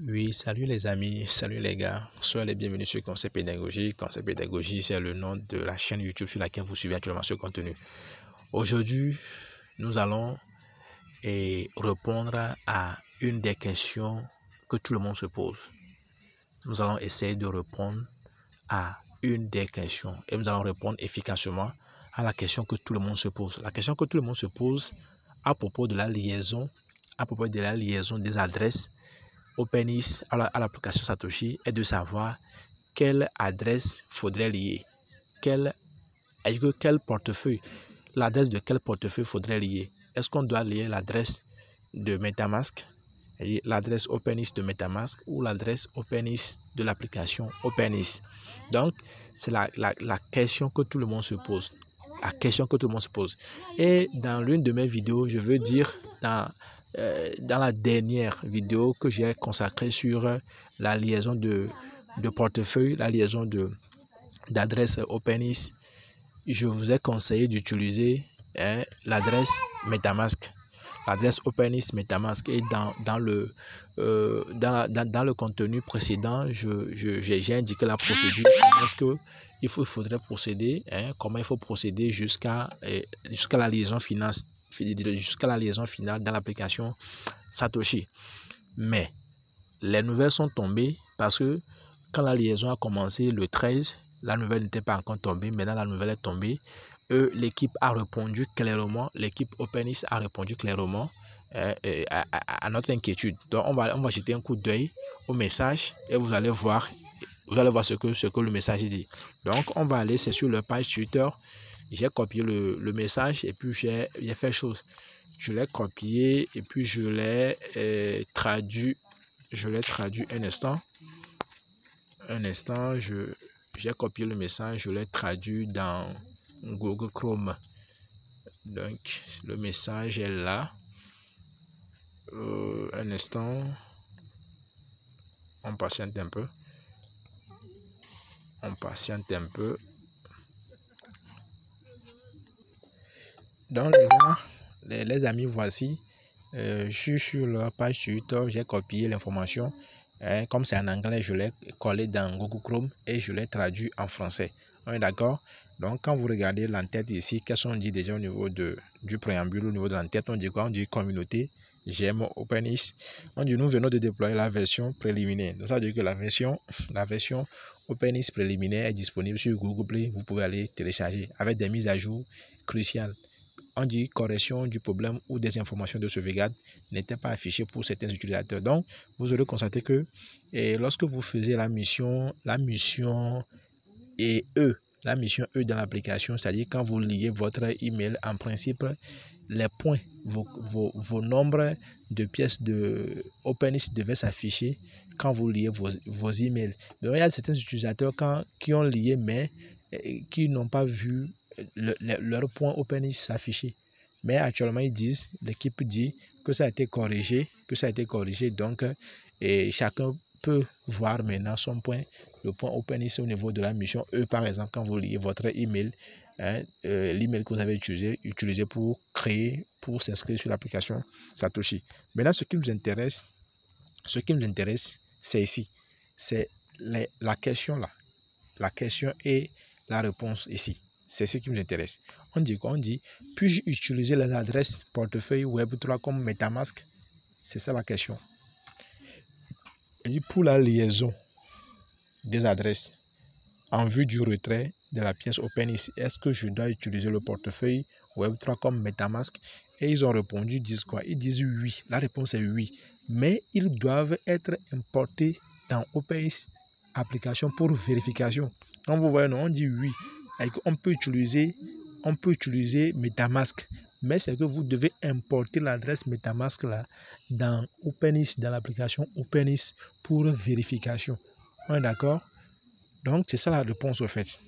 Oui, salut les amis, salut les gars, soyez les bienvenus sur Concept Pédagogie. Concept Pédagogie, c'est le nom de la chaîne YouTube sur laquelle vous suivez actuellement ce contenu. Aujourd'hui, nous allons répondre à une des questions que tout le monde se pose. Nous allons essayer de répondre à une des questions et nous allons répondre efficacement à la question que tout le monde se pose. La question que tout le monde se pose à propos de la liaison, des adresses OpenEase à l'application Satoshi est de savoir quelle adresse faudrait lier, quel portefeuille, l'adresse de quel portefeuille faudrait lier. Est-ce qu'on doit lier l'adresse de MetaMask, l'adresse OpenEase de MetaMask ou l'adresse OpenEase de l'application OpenEase? Donc, c'est la question que tout le monde se pose. La question que tout le monde se pose. Et dans l'une de mes vidéos, je veux dire, dans la dernière vidéo que j'ai consacrée sur la liaison de portefeuille, la liaison d'adresse OpenEase, je vous ai conseillé d'utiliser l'adresse MetaMask, l'adresse OpenEase MetaMask. Et dans le contenu précédent, j'ai indiqué la procédure, comment est-ce que il faudrait procéder, comment il faut procéder jusqu'à la liaison finale, dans l'application Satoshi. Mais les nouvelles sont tombées parce que quand la liaison a commencé le 13, la nouvelle n'était pas encore tombée. Maintenant, la nouvelle est tombée. L'équipe a répondu clairement, l'équipe OpenEase a répondu clairement à notre inquiétude. Donc, on va jeter un coup d'œil au message et vous allez voir ce que le message dit. Donc, on va aller, c'est sur leur page Twitter. J'ai copié le message et puis j'ai fait chose. Je l'ai copié et puis je l'ai traduit. Je l'ai traduit un instant. J'ai copié le message, je l'ai traduit dans Google Chrome. Donc, le message est là. Un instant. On patiente un peu. Donc, les amis, voici. Je suis sur leur page Twitter, j'ai copié l'information. Comme c'est en anglais, je l'ai collé dans Google Chrome et je l'ai traduit en français. On est d'accord? Donc, quand vous regardez l'entête ici, qu'est-ce qu'on dit déjà au niveau du préambule, au niveau de l'entête? On dit quoi? On dit communauté, j'aime OpenEase. On dit nous venons de déployer la version préliminaire. Donc, ça veut dire que la version OpenEase préliminaire est disponible sur Google Play. Vous pouvez aller télécharger avec des mises à jour cruciales. On dit correction du problème ou des informations de sauvegarde n'étaient pas affichées pour certains utilisateurs. Donc, vous aurez constaté que lorsque vous faisiez la mission E dans l'application, c'est-à-dire quand vous liez votre email, en principe, les points, vos nombres de pièces de OpenEase devaient s'afficher quand vous liez vos emails. Donc, il y a certains utilisateurs qui ont lié, mais qui n'ont pas vu leur point OpenEase s'afficher. Mais actuellement, l'équipe dit que ça a été corrigé, donc chacun peut voir maintenant son point, le point OpenEase au niveau de la mission E, par exemple, quand vous liez votre email, l'email que vous avez utilisé pour s'inscrire sur l'application Satoshi. Maintenant, ce qui nous intéresse, c'est ici, c'est la question là, la question et la réponse ici. C'est ce qui nous intéresse. On dit quoi? On dit, puis-je utiliser les adresses portefeuille Web3 comme MetaMask? C'est ça la question. Et dit, pour la liaison des adresses en vue du retrait de la pièce OpenEase, est-ce que je dois utiliser le portefeuille Web3 comme MetaMask? Et ils ont répondu, ils disent quoi? Ils disent oui. La réponse est oui. Mais ils doivent être importés dans OpenEase application pour vérification. Donc vous voyez, non, on dit oui. On peut utiliser MetaMask, mais c'est que vous devez importer l'adresse MetaMask là dans OpenEase, dans l'application OpenEase pour vérification. On est d'accord? Donc c'est ça la réponse au fait.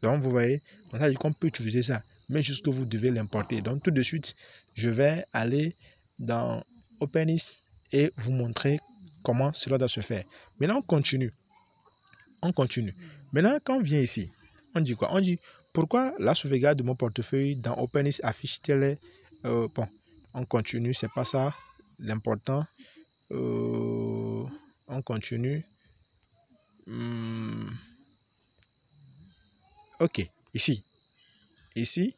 Donc vous voyez, on a dit qu'on peut utiliser ça, mais juste que vous devez l'importer. Donc tout de suite, je vais aller dans OpenEase et vous montrer comment cela doit se faire. Maintenant on continue. Maintenant quand on vient ici, on dit quoi? On dit pourquoi la sauvegarde de mon portefeuille dans OpenEase affiche-t-elle bon, on continue, c'est pas ça l'important. On continue. Ok, ici. Ici,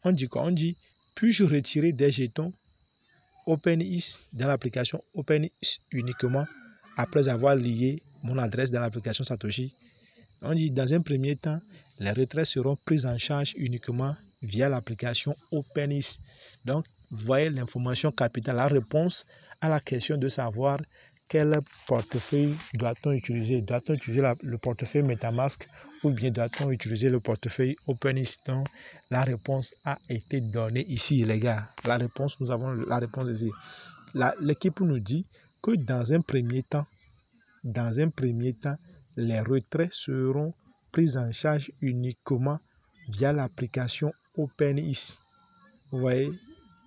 on dit quoi? On dit, puis-je retirer des jetons OpenEase dans l'application OpenEase uniquement après avoir lié mon adresse dans l'application Satoshi? On dit, dans un premier temps, les retraits seront pris en charge uniquement via l'application OpenEase. Donc, vous voyez l'information capitale, la réponse à la question de savoir quel portefeuille doit-on utiliser. Doit-on utiliser le portefeuille MetaMask ou bien doit-on utiliser le portefeuille OpenEase? Donc, la réponse a été donnée ici, les gars. La réponse, nous avons la réponse ici. L'équipe nous dit que dans un premier temps, les retraits seront pris en charge uniquement via l'application OpenEase. Vous voyez,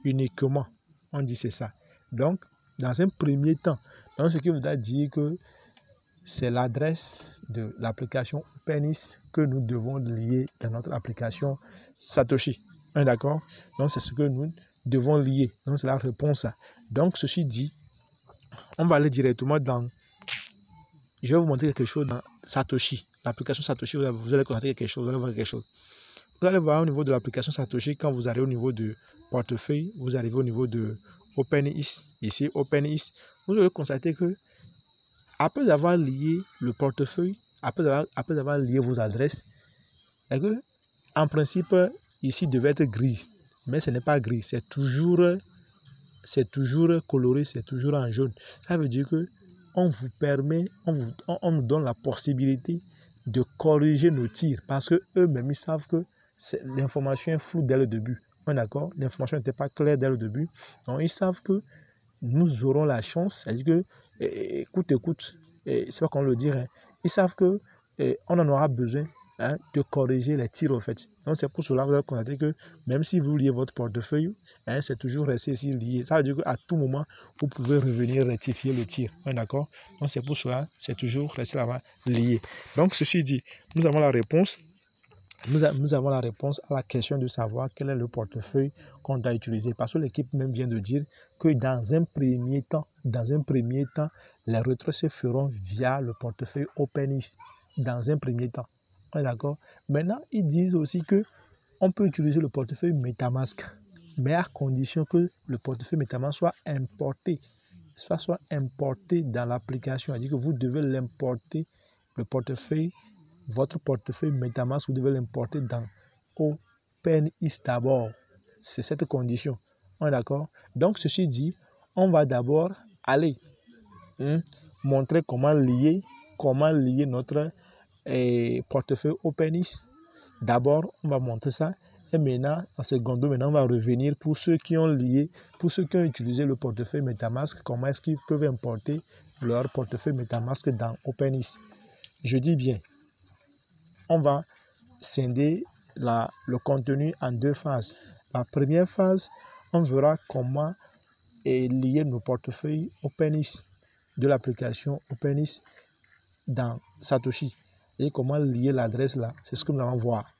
uniquement, on dit c'est ça. Donc, dans un premier temps, donc ce qui voudra dire que c'est l'adresse de l'application OpenEase que nous devons lier dans notre application Satoshi. D'accord? Donc, c'est ce que nous devons lier. Donc, c'est la réponse. Donc, ceci dit, on va aller directement dans... Je vais vous montrer quelque chose dans Satoshi. L'application Satoshi, vous allez constater quelque chose, vous allez voir quelque chose. Vous allez voir au niveau de l'application Satoshi, quand vous arrivez au niveau de portefeuille, vous arrivez au niveau de OpenEase, ici OpenEase, vous allez constater que après avoir lié le portefeuille, après avoir lié vos adresses, et que, en principe, ici devait être gris, mais ce n'est pas gris, c'est toujours coloré, c'est toujours en jaune. Ça veut dire que on vous permet, on nous donne la possibilité de corriger nos tirs parce que eux-mêmes ils savent que l'information est floue dès le début. D'accord? L'information n'était pas claire dès le début. Donc ils savent que nous aurons la chance, c'est-à-dire que écoute, c'est pas qu'on le dirait. Ils savent que on en aura besoin de corriger les tirs au fait. Donc c'est pour cela que vous allez constater que même si vous liez votre portefeuille, c'est toujours resté ici lié. Ça veut dire qu'à tout moment, vous pouvez revenir rectifier le tir. D'accord? Donc c'est pour cela, c'est toujours resté là-bas lié. Donc ceci dit, nous avons la réponse. Nous avons la réponse à la question de savoir quel est le portefeuille qu'on doit utiliser. Parce que l'équipe même vient de dire que dans un premier temps, les retraits se feront via le portefeuille OpenEase. Dans un premier temps. D'accord? Maintenant, ils disent aussi que on peut utiliser le portefeuille MetaMask, mais à condition que le portefeuille MetaMask soit importé dans l'application. C'est-à-dire que vous devez l'importer, votre portefeuille MetaMask, vous devez l'importer dans OpenEase d'abord. C'est cette condition. On est d'accord? Donc, ceci dit, on va d'abord aller montrer comment lier notre portefeuille OpenEase. D'abord, on va montrer ça. Et maintenant, en secondo, on va revenir pour ceux qui ont utilisé le portefeuille MetaMask, comment est-ce qu'ils peuvent importer leur portefeuille MetaMask dans OpenEase. Je dis bien, on va scinder le contenu en deux phases. La première phase, on verra comment lier nos portefeuilles OpenEase de l'application OpenEase dans Satoshi. Et comment lier l'adresse là, c'est ce que nous allons voir.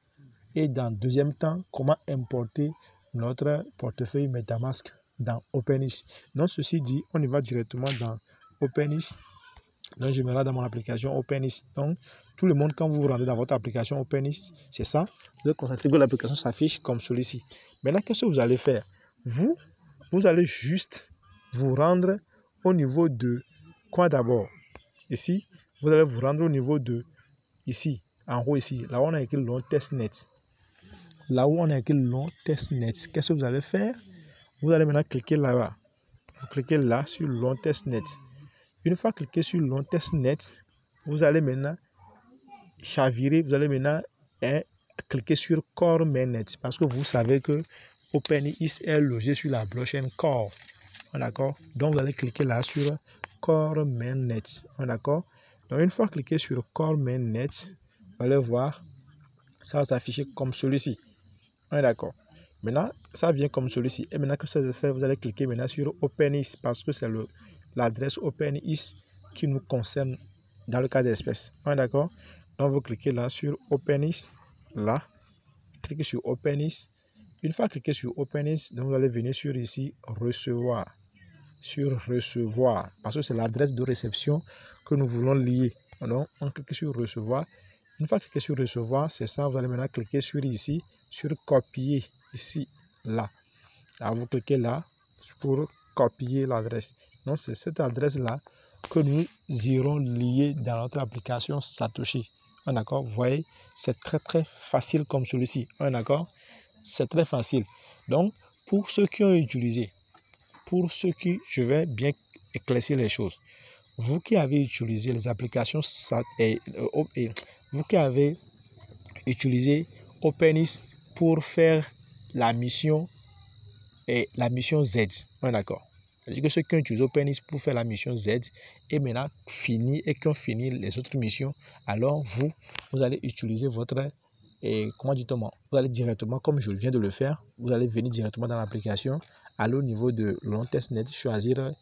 Et dans deuxième temps, comment importer notre portefeuille MetaMask dans OpenEase. Donc ceci dit, on y va directement dans OpenEase. Donc je me rends dans mon application OpenEase. Donc tout le monde, quand vous vous rendez dans votre application OpenEase, c'est ça. Vous allez constater que l'application s'affiche comme celui-ci. Maintenant, qu'est-ce que vous allez faire? Vous allez juste vous rendre au niveau de quoi d'abord? Ici, vous allez vous rendre au niveau de ici, en haut ici, là où on a écrit long testnet. Là où on a écrit long testnet, qu'est-ce que vous allez faire? Vous allez maintenant cliquer là-bas. Vous cliquez là sur long testnet. Une fois cliqué sur long testnet, vous allez maintenant chavirer, vous allez maintenant cliquer sur Core Mainnet parce que vous savez que OpenEase est logé sur la blockchain Core. D'accord? Donc vous allez cliquer là sur Core Mainnet. D'accord? Donc une fois cliqué sur Core Mainnet, vous allez voir, ça va s'afficher comme celui-ci. D'accord? Maintenant, ça vient comme celui-ci. Et maintenant que ça se fait, vous allez cliquer maintenant sur OpenEase parce que c'est l'adresse OpenEase qui nous concerne dans le cas d'espèce. D'accord? Donc vous cliquez là sur OpenEase. Là, cliquez sur OpenEase. Une fois cliqué sur OpenEase, donc vous allez venir sur ici recevoir. sur recevoir parce que c'est l'adresse de réception que nous voulons lier. Donc, on clique sur recevoir. Une fois cliqué sur recevoir, c'est ça. Vous allez maintenant cliquer sur ici, sur copier ici, là. Alors, vous cliquez là pour copier l'adresse. Donc, c'est cette adresse-là que nous irons lier dans notre application Satoshi. D'accord? Vous voyez, c'est très facile comme celui-ci. D'accord? C'est très facile. Donc, pour ceux qui ont utilisé, je vais bien éclaircir les choses. Vous qui avez utilisé les applications vous qui avez utilisé OpenIS pour faire la mission Z, d'accord. C'est-à-dire que ceux qui ont utilisé OpenIS pour faire la mission Z et maintenant fini et qui ont fini les autres missions, alors vous allez utiliser votre vous allez directement, comme je viens de le faire, vous allez venir directement dans l'application, aller au niveau de LongTestNet, choisir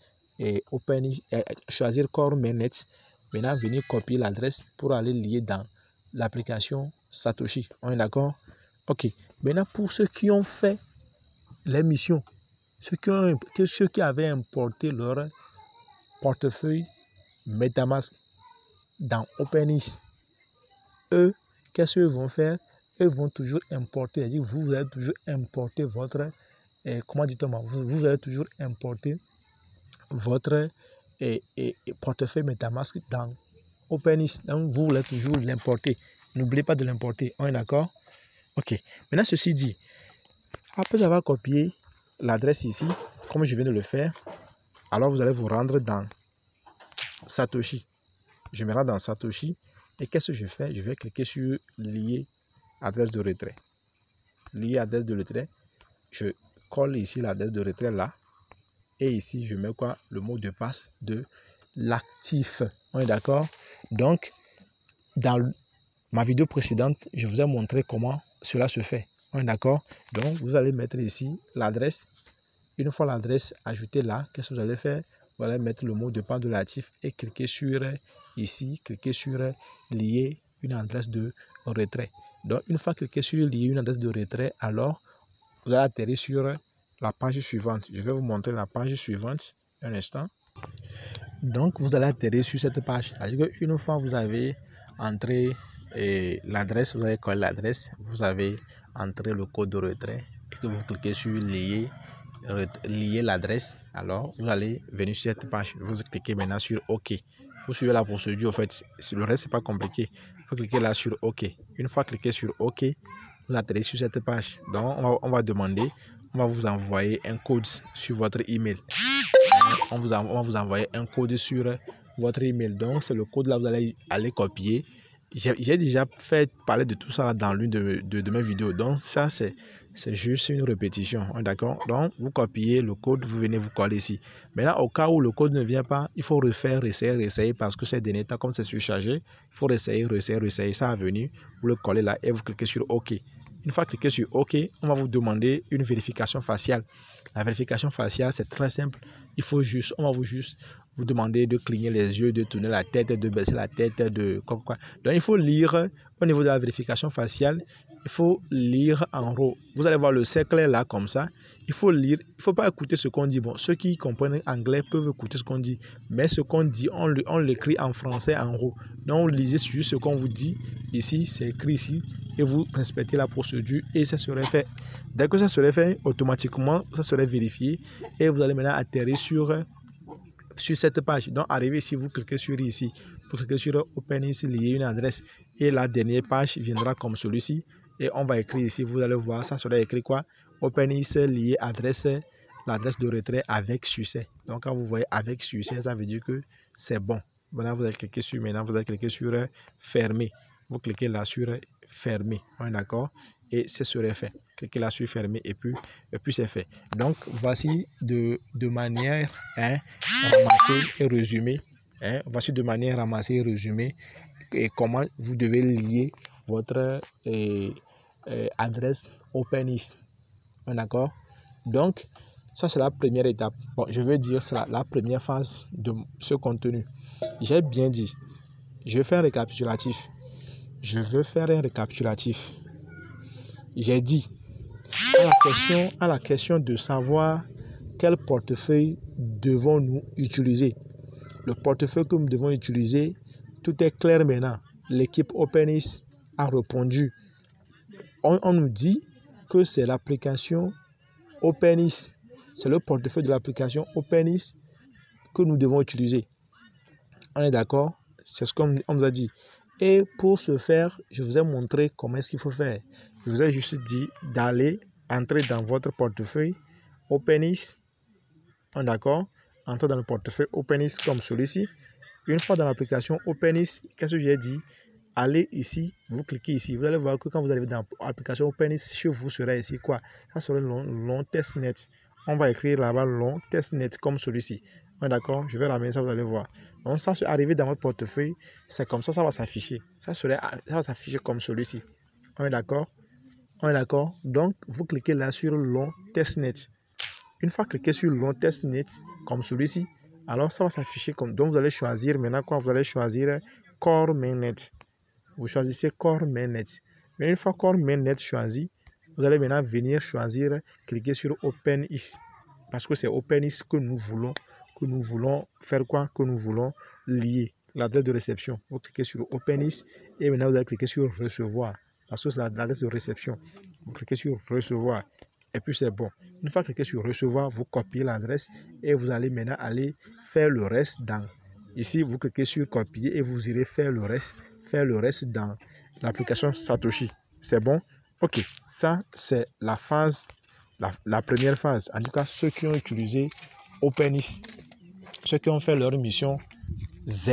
OpenIS, choisir Core Mainnet, maintenant venir copier l'adresse pour aller lier dans l'application Satoshi. On est d'accord? Ok. Maintenant pour ceux qui ont fait les missions, ceux qui avaient importé leur portefeuille MetaMask dans OpenIS, eux, qu'est-ce qu'ils vont faire? Eux vont toujours importer, c'est-à-dire vous allez toujours importer votre, vous allez toujours importer votre portefeuille MetaMask dans OpenIS. Donc vous voulez toujours l'importer. N'oubliez pas de l'importer. On est d'accord? Ok. Maintenant, ceci dit, après avoir copié l'adresse ici, comme je viens de le faire, alors vous allez vous rendre dans Satoshi. Je me rends dans Satoshi et qu'est-ce que je fais? Je vais cliquer sur lier adresse de retrait. Lier adresse de retrait. Je colle ici l'adresse de retrait là. Et ici, je mets quoi? Le mot de passe de l'actif. On est d'accord? Donc, dans ma vidéo précédente, je vous ai montré comment cela se fait. On est d'accord? Donc, vous allez mettre ici l'adresse. Une fois l'adresse ajoutée là, qu'est-ce que vous allez faire? Vous allez mettre le mot de passe de l'actif et cliquer sur ici, cliquer sur lier une adresse de retrait. Donc, une fois cliqué sur lier une adresse de retrait, alors vous allez atterrir sur la page suivante. Je vais vous montrer la page suivante. Un instant. Donc, vous allez atterrir sur cette page. C'est-à-dire qu'une fois vous avez entré l'adresse, vous avez collé l'adresse, vous avez entré le code de retrait et que vous cliquez sur lier l'adresse, alors vous allez venir sur cette page. Vous cliquez maintenant sur OK. Vous suivez la procédure. En fait, le reste, c'est pas compliqué. Vous cliquez là sur OK. Une fois cliqué sur OK, vous atterrez sur cette page. Donc, on va demander, on va vous envoyer un code sur votre email. On va vous envoyer un code sur votre email. Donc, c'est le code là, vous allez aller copier. J'ai déjà fait parler de tout ça dans l'une de mes vidéos. Donc, ça, c'est juste une répétition. D'accord? Donc, vous copiez le code, vous venez vous coller ici. Maintenant, au cas où le code ne vient pas, il faut refaire, réessayer parce que ces derniers temps, comme c'est surchargé, il faut réessayer. Ça va venir. Vous le collez là et vous cliquez sur OK. Une fois cliqué sur OK, on va vous demander une vérification faciale. La vérification faciale, c'est très simple. On va vous demander de cligner les yeux, de tourner la tête, de baisser la tête, quoi. Donc, il faut lire au niveau de la vérification faciale. Il faut lire en haut. Vous allez voir le cercle là comme ça. Il faut lire. Il ne faut pas écouter ce qu'on dit. Bon, ceux qui comprennent anglais peuvent écouter ce qu'on dit. Mais ce qu'on dit, on l'écrit en français en haut. Donc, vous lisez juste ce qu'on vous dit. Ici, c'est écrit ici. Et vous respectez la procédure et ça serait fait. Dès que ça serait fait, automatiquement, ça serait vérifié. Et vous allez maintenant atterrir sur cette page. Donc, arrivé ici, vous cliquez sur ici. Vous cliquez sur OpenIS, lier une adresse. Et la dernière page viendra comme celui-ci. Et on va écrire ici, vous allez voir, ça sera écrit quoi? OpenIS, lier l'adresse de retrait avec succès. Donc, quand vous voyez avec succès, ça veut dire que c'est bon. Maintenant, vous allez cliquer sur fermer. Vous cliquez là sur fermer. D'accord? Et ce serait fait. Cliquez là sur fermer et puis c'est fait. Donc, voici de manière ramassée et résumée. Voici de manière ramassée et résumée et comment vous devez lier votre adresse OpenIS. D'accord? Donc, ça c'est la première étape. Bon, je veux dire, c'est la première phase de ce contenu. J'ai bien dit, je vais faire un récapitulatif. J'ai dit, à la question de savoir quel portefeuille devons-nous utiliser? Le portefeuille que nous devons utiliser, tout est clair maintenant. L'équipe OpenIS a répondu. On nous dit que c'est l'application OpenIS. C'est le portefeuille de l'application OpenIS que nous devons utiliser. On est d'accord? C'est ce qu'on nous a dit. Et pour ce faire, je vous ai montré comment est-ce qu'il faut faire. Je vous ai juste dit d'aller entrer dans votre portefeuille OpenIS. On est d'accord? Entrer dans le portefeuille OpenIS comme celui-ci. Une fois dans l'application OpenIS, qu'est-ce que j'ai dit? Allez ici, vous cliquez ici. Vous allez voir que quand vous arrivez dans l'application OpenIS, chez vous sera ici quoi? Ça sera long testnet. On va écrire là-bas long testnet comme celui-ci. D'accord? Je vais ramener ça, vous allez voir. Donc ça, c'est arrivé dans votre portefeuille. C'est comme ça, ça va s'afficher. Ça va s'afficher comme celui-ci. On est d'accord? On est d'accord? Donc, vous cliquez là sur long testnet. Une fois cliqué sur long testnet comme celui-ci, alors ça va s'afficher comme. Donc, vous allez choisir maintenant quoi? Vous allez choisir Core Mainnet. Vous choisissez Core Mainnet. Mais une fois Core Mainnet choisi, vous allez maintenant venir choisir, cliquer sur OpenIS. Parce que c'est OpenIS que nous voulons faire quoi? Que nous voulons lier l'adresse de réception. Vous cliquez sur OpenIS et maintenant vous allez cliquer sur recevoir. Parce que c'est l'adresse de réception. Vous cliquez sur recevoir et puis c'est bon. Une fois cliqué sur recevoir, vous copiez l'adresse et vous allez maintenant aller faire le reste dans. Ici, vous cliquez sur copier et vous irez faire le reste dans l'application Satoshi. C'est bon? Ok, ça c'est la phase, la première phase. En tout cas, ceux qui ont utilisé OpenIS, ceux qui ont fait leur mission Z,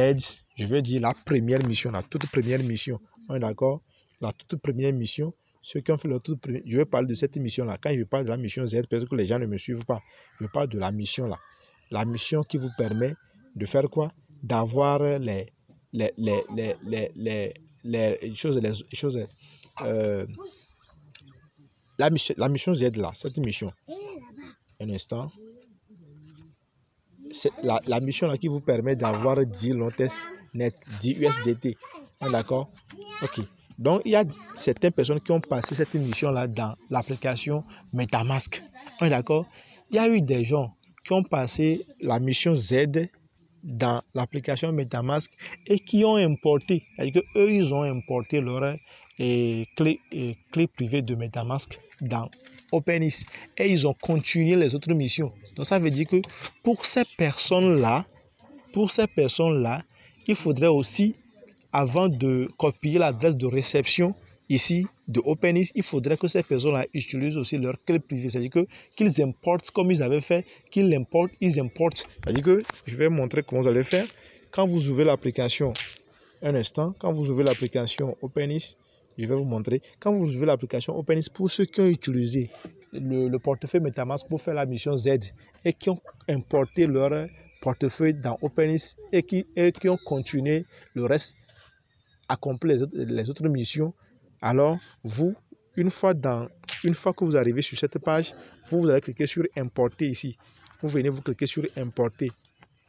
je veux dire la première mission, la toute première mission. On est d'accord? La toute première mission. Ceux qui ont fait leur toute première, je vais parler de cette mission-là. Quand je parle de la mission Z, peut-être que les gens ne me suivent pas. Je parle de la mission-là. La mission qui vous permet de faire quoi? D'avoir les choses, la mission Z là, cette mission. Un instant. C'est la mission là qui vous permet d'avoir 10 long test net, 10 USDT. D'accord? Ok. Donc, il y a certaines personnes qui ont passé cette mission-là dans l'application MetaMask. On est d'accord? Il y a eu des gens qui ont passé la mission Z dans l'application MetaMask et qui ont importé. C'est-à-dire qu'eux, ils ont importé leur clé privée de MetaMask dans OpenIS et ils ont continué les autres missions. Donc, ça veut dire que pour ces personnes-là, il faudrait aussi, avant de copier l'adresse de réception ici de OpenIS, il faudrait que ces personnes-là utilisent aussi leur clé privée. C'est-à-dire qu'ils importent comme ils avaient fait, ils importent. C'est-à-dire que je vais montrer comment vous allez faire. Quand vous ouvrez l'application, un instant, quand vous ouvrez l'application OpenIS, je vais vous montrer. Quand vous ouvrez l'application OpenIS, pour ceux qui ont utilisé le portefeuille MetaMask pour faire la mission Z et qui ont importé leur portefeuille dans OpenIS et qui ont continué le reste, accompli les autres missions, alors vous, une fois que vous arrivez sur cette page, vous allez cliquer sur importer ici. Vous venez, vous cliquez sur importer.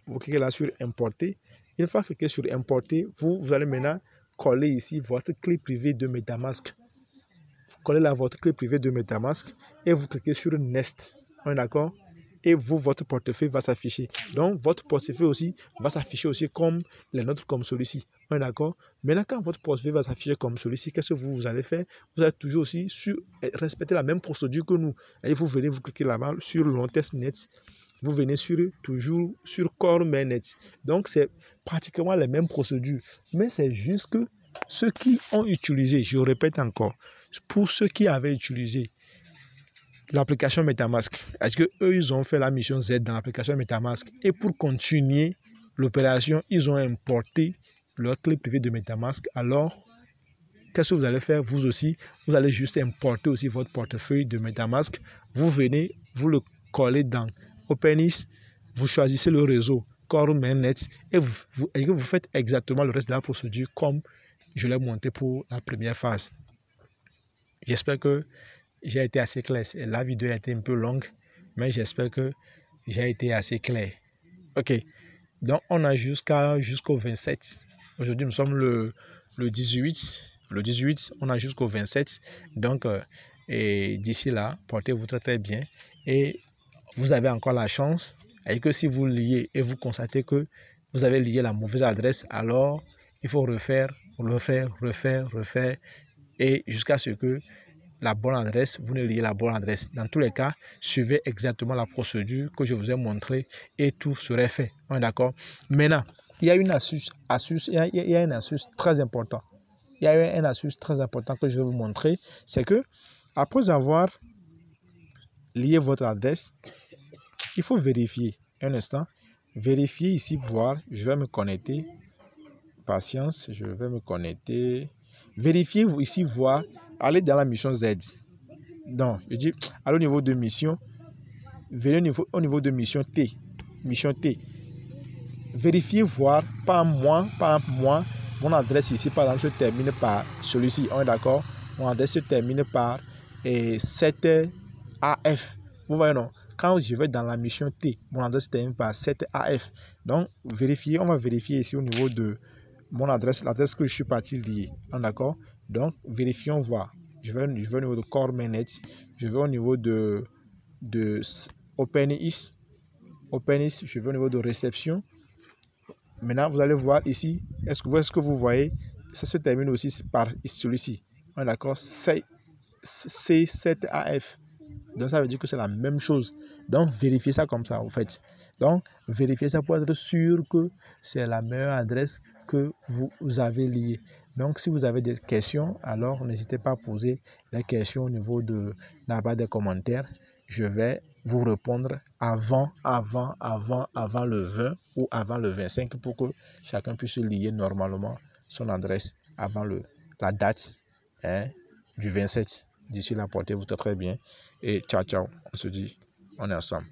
Vous cliquez là sur importer. Une fois cliqué sur importer, vous allez maintenant coller ici votre clé privée de MetaMask. Vous collez là votre clé privée de MetaMask et vous cliquez sur Next. On est d'accord? Et votre portefeuille va s'afficher. Donc, votre portefeuille aussi va s'afficher aussi comme les nôtres, comme celui-ci. On est d'accord? Maintenant, quand votre portefeuille va s'afficher comme celui-ci, qu'est-ce que vous allez faire? Vous allez toujours aussi respecter la même procédure que nous. Et vous venez, vous cliquez là-bas sur long testnet. Vous venez toujours sur Core Mainnet. Donc, c'est pratiquement les mêmes procédures. Mais c'est juste que ceux qui ont utilisé, je répète encore, pour ceux qui avaient utilisé l'application MetaMask, est-ce que eux ils ont fait la mission Z dans l'application MetaMask et pour continuer l'opération, ils ont importé leur clé privée de MetaMask. Alors, qu'est-ce que vous allez faire? Vous aussi, vous allez juste importer aussi votre portefeuille de MetaMask. Vous venez, vous le collez dans OpenIS, vous choisissez le réseau Core Mainnet et vous faites exactement le reste de la procédure comme je l'ai monté pour la première phase. J'espère que j'ai été assez clair. La vidéo a été un peu longue, mais j'espère que j'ai été assez clair. Ok, donc on a jusqu'au 27. Aujourd'hui, nous sommes le 18. Le 18, on a jusqu'au 27. Donc, et d'ici là, portez-vous très très bien. Et vous avez encore la chance, et que si vous liez et vous constatez que vous avez lié la mauvaise adresse, alors il faut refaire, et jusqu'à ce que la bonne adresse, vous ne liez la bonne adresse. Dans tous les cas, suivez exactement la procédure que je vous ai montrée et tout serait fait. On est d'accord? Maintenant, il y a une astuce très importante. Il y a une astuce très importante que je vais vous montrer. C'est que, après avoir lié votre adresse, il faut vérifier. Un instant. Vérifier ici, voir. Je vais me connecter. Patience, je vais me connecter. Vérifiez ici, voir. Allez dans la mission Z. Donc, je dis, allez au niveau de mission. Venez au niveau de mission T. Mission T. Vérifiez, voir, pas moi. Mon adresse ici, par exemple, se termine par celui-ci. On est d'accord? Mon adresse se termine par 7AF. Vous voyez, non? Quand je vais dans la mission T, mon adresse se termine par 7AF. Donc, vérifiez, on va vérifier ici au niveau de mon adresse, l'adresse que je suis parti lier. On est d'accord? Donc, vérifions, voir. Je vais au niveau de Core Mainnet. Je vais au niveau de OpenIS. Je vais au niveau de réception. Maintenant, vous allez voir ici, est-ce que vous voyez, ça se termine aussi par celui-ci. On est d'accord? C7AF. Donc, ça veut dire que c'est la même chose. Donc, vérifiez ça comme ça, en fait. Donc, vérifiez ça pour être sûr que c'est la meilleure adresse que vous avez liée. Donc, si vous avez des questions, alors n'hésitez pas à poser les questions au niveau de la barre des commentaires. Je vais vous répondre avant le 20 ou avant le 25 pour que chacun puisse lier normalement son adresse avant la date du 27. D'ici là, portez-vous très bien et ciao, ciao. On se dit, on est ensemble.